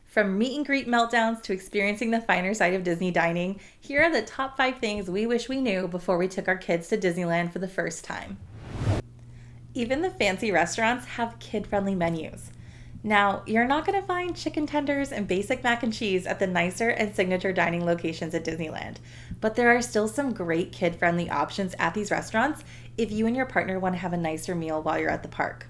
From meet and greet meltdowns to experiencing the finer side of Disney dining, here are the top 5 things we wish we knew before we took our kids to Disneyland for the first time. Even the fancy restaurants have kid-friendly menus. Now, you're not going to find chicken tenders and basic mac and cheese at the nicer and signature dining locations at Disneyland, but there are still some great kid-friendly options at these restaurants if you and your partner want to have a nicer meal while you're at the park.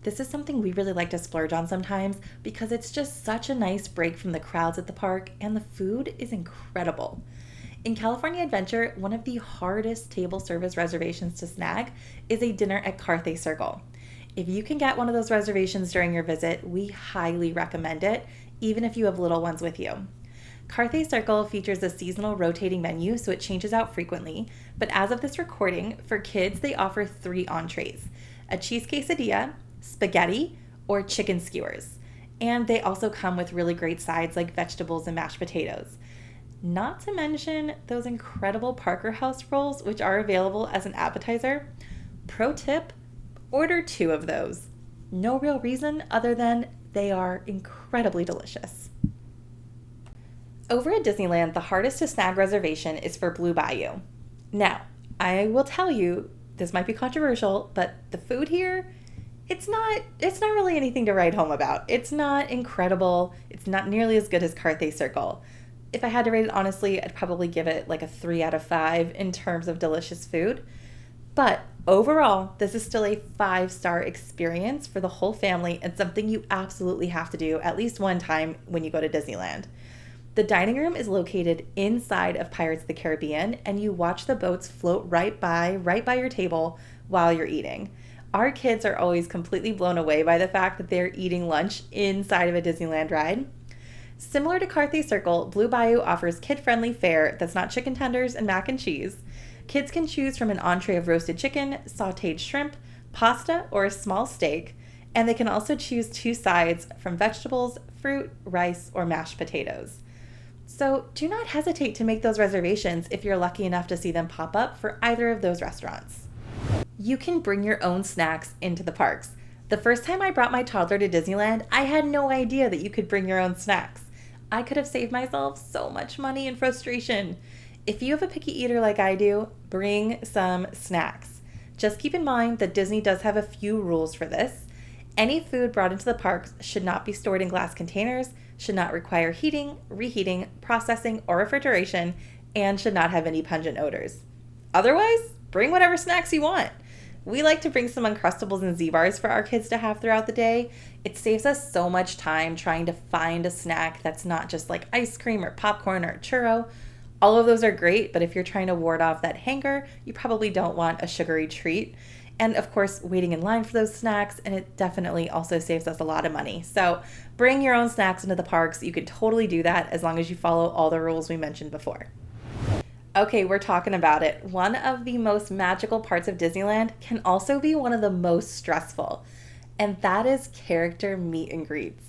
This is something we really like to splurge on sometimes because it's just such a nice break from the crowds at the park and the food is incredible. In CaliforniaAdventure, one of the hardest table service reservations to snag is a dinner at Carthay Circle. If you can get one of those reservations during your visit, we highly recommend it, even if you have little ones with you. Carthay Circle features a seasonal rotating menu, so it changes out frequently, but as of this recording, for kids they offer 3 entrees: a cheese quesadilla, spaghetti, or chicken skewers. And they also come with really great sides like vegetables and mashed potatoes. Not to mention those incredible Parker House rolls, which are available as an appetizer. Pro tip, order 2 of those. No real reason other than they are incredibly delicious. Over at Disneyland, the hardest to snag reservation is for Blue Bayou. Now, I will tell you, this might be controversial, but the food here, it's not really anything to write home about. It's not incredible. It's not nearly as good as Carthay Circle. If I had to rate it honestly, I'd probably give it like a 3 out of 5 in terms of delicious food. But overall, this is still a 5-star experience for the whole family and something you absolutely have to do at least one time when you go to Disneyland. The dining room is located inside of Pirates of the Caribbean, and you watch the boats float right by your table while you're eating. Our kids are always completely blown away by the fact that they're eating lunch inside of a Disneyland ride. Similar to Carthay Circle, Blue Bayou offers kid-friendly fare that's not chicken tenders and mac and cheese. Kids can choose from an entree of roasted chicken, sautéed shrimp, pasta, or a small steak, and they can also choose 2 sides from vegetables, fruit, rice, or mashed potatoes. So do not hesitate to make those reservations if you're lucky enough to see them pop up for either of those restaurants. You can bring your own snacks into the parks. The first time I brought my toddler to Disneyland, I had no idea that you could bring your own snacks. I could have saved myself so much money and frustration. If you have a picky eater like I do, bring some snacks. Just keep in mind that Disney does have a few rules for this. Any food brought into the parks should not be stored in glass containers, should not require heating, reheating, processing, or refrigeration, and should not have any pungent odors. Otherwise, bring whatever snacks you want. We like to bring some Uncrustables and Z-Bars for our kids to have throughout the day. It saves us so much time trying to find a snack that's not just like ice cream or popcorn or a churro. All of those are great, but if you're trying to ward off that hunger, you probably don't want a sugary treat. And of course, waiting in line for those snacks, and it definitely also saves us a lot of money. So bring your own snacks into the parks. You can totally do that as long as you follow all the rules we mentioned before. Okay, we're talking about it. One of the most magical parts of Disneyland can also be one of the most stressful, and that is character meet and greets.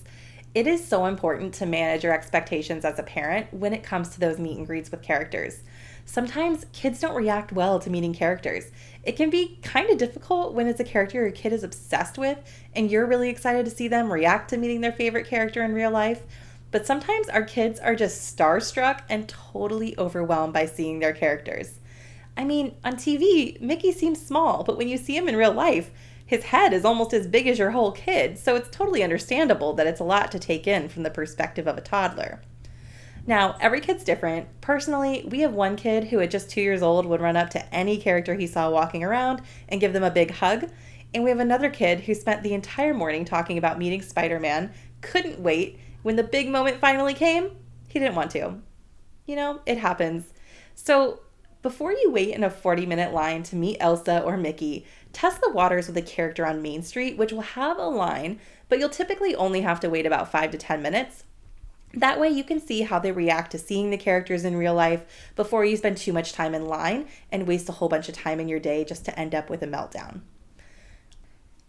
It is so important to manage your expectations as a parent when it comes to those meet and greets with characters. Sometimes kids don't react well to meeting characters. It can be kind of difficult when it's a character your kid is obsessed with and you're really excited to see them react to meeting their favorite character in real life. But sometimes our kids are just starstruck and totally overwhelmed by seeing their characters. I mean, on TV, Mickey seems small, but when you see him in real life, his head is almost as big as your whole kid, so it's totally understandable that it's a lot to take in from the perspective of a toddler. Now, every kid's different. Personally, we have one kid who at just 2 years old would run up to any character he saw walking around and give them a big hug, and we have another kid who spent the entire morning talking about meeting Spider-Man, couldn't wait. When the big moment finally came, he didn't want to. You know, it happens. So before you wait in a 40-minute line to meet Elsa or Mickey, test the waters with a character on Main Street, which will have a line, but you'll typically only have to wait about 5 to 10 minutes. That way you can see how they react to seeing the characters in real life before you spend too much time in line and waste a whole bunch of time in your day just to end up with a meltdown.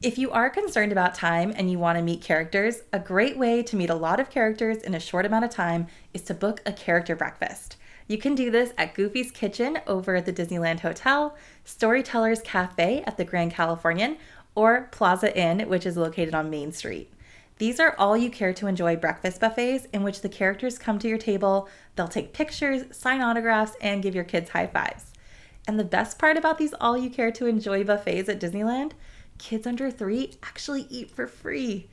If you are concerned about time and you want to meet characters, a great way to meet a lot of characters in a short amount of time is to book a character breakfast. You can do this at Goofy's Kitchen over at the Disneyland Hotel, Storytellers Cafe at the Grand Californian, or Plaza Inn, which is located on Main Street. These are all you care to enjoy breakfast buffets in which the characters come to your table, they'll take pictures, sign autographs, and give your kids high fives. And the best part about these all you care to enjoy buffets at Disneyland, kids under 3 actually eat for free.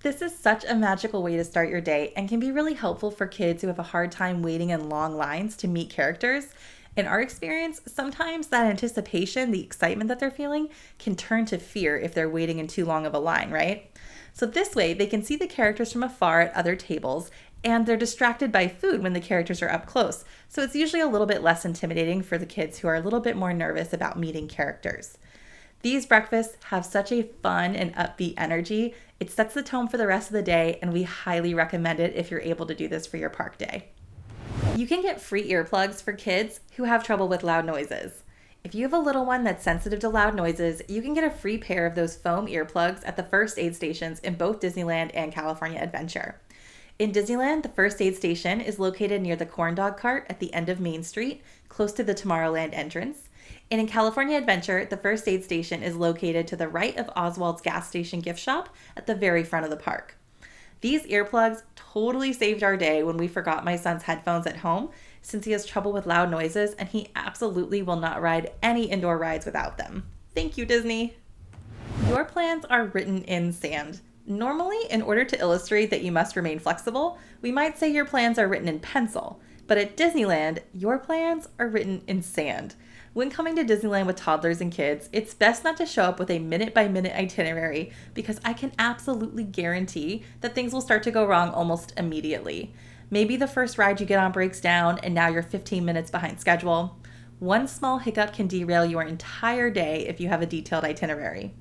This is such a magical way to start your day and can be really helpful for kids who have a hard time waiting in long lines to meet characters. In our experience, sometimes that anticipation, the excitement that they're feeling, can turn to fear if they're waiting in too long of a line, right? So this way, they can see the characters from afar at other tables, and they're distracted by food when the characters are up close. So it's usually a little bit less intimidating for the kids who are a little bit more nervous about meeting characters. These breakfasts have such a fun and upbeat energy. It sets the tone for the rest of the day, and we highly recommend it if you're able to do this for your park day. You can get free earplugs for kids who have trouble with loud noises. If you have a little one that's sensitive to loud noises, you can get a free pair of those foam earplugs at the first aid stations in both Disneyland and CaliforniaAdventure. In Disneyland, the first aid station is located near the corn dog cart at the end of Main Street, close to the Tomorrowland entrance. And in CaliforniaAdventure, the first aid station is located to the right of Oswald's gas station gift shop at the very front of the park. These earplugs totally saved our day when we forgot my son's headphones at home, since he has trouble with loud noises and he absolutely will not ride any indoor rides without them. Thank you, Disney. Your plans are written in sand. Normally, in order to illustrate that you must remain flexible, we might say your plans are written in pencil, but at Disneyland, your plans are written in sand. When coming to Disneyland with toddlers and kids, it's best not to show up with a minute-by-minute itinerary because I can absolutely guarantee that things will start to go wrong almost immediately. Maybe the first ride you get on breaks down and now you're 15 minutes behind schedule. One small hiccup can derail your entire day if you have a detailed itinerary.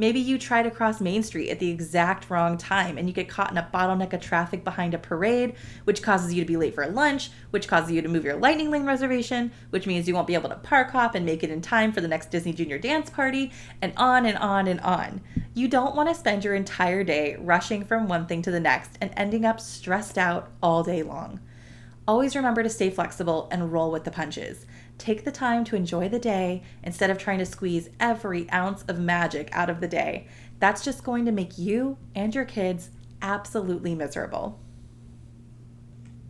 Maybe you try to cross Main Street at the exact wrong time and you get caught in a bottleneck of traffic behind a parade, which causes you to be late for lunch, which causes you to move your lightning lane reservation, which means you won't be able to park hop and make it in time for the next Disney Junior dance party, and on and on and on. You don't want to spend your entire day rushing from one thing to the next and ending up stressed out all day long. Always remember to stay flexible and roll with the punches. Take the time to enjoy the day instead of trying to squeeze every ounce of magic out of the day. That's just going to make you and your kids absolutely miserable.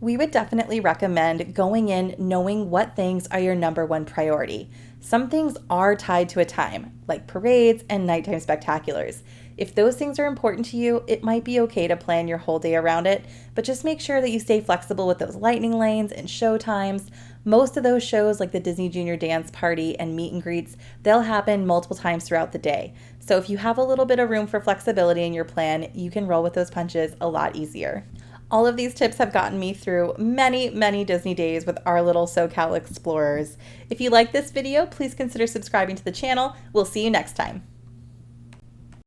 We would definitely recommend going in knowing what things are your number one priority. Some things are tied to a time, like parades and nighttime spectaculars. If those things are important to you, it might be okay to plan your whole day around it, but just make sure that you stay flexible with those lightning lanes and show times. Most of those shows, like the Disney Junior Dance Party and meet and greets, they'll happen multiple times throughout the day. So if you have a little bit of room for flexibility in your plan, you can roll with those punches a lot easier. All of these tips have gotten me through many, many Disney days with our little SoCal explorers. If you like this video, please consider subscribing to the channel. We'll see you next time.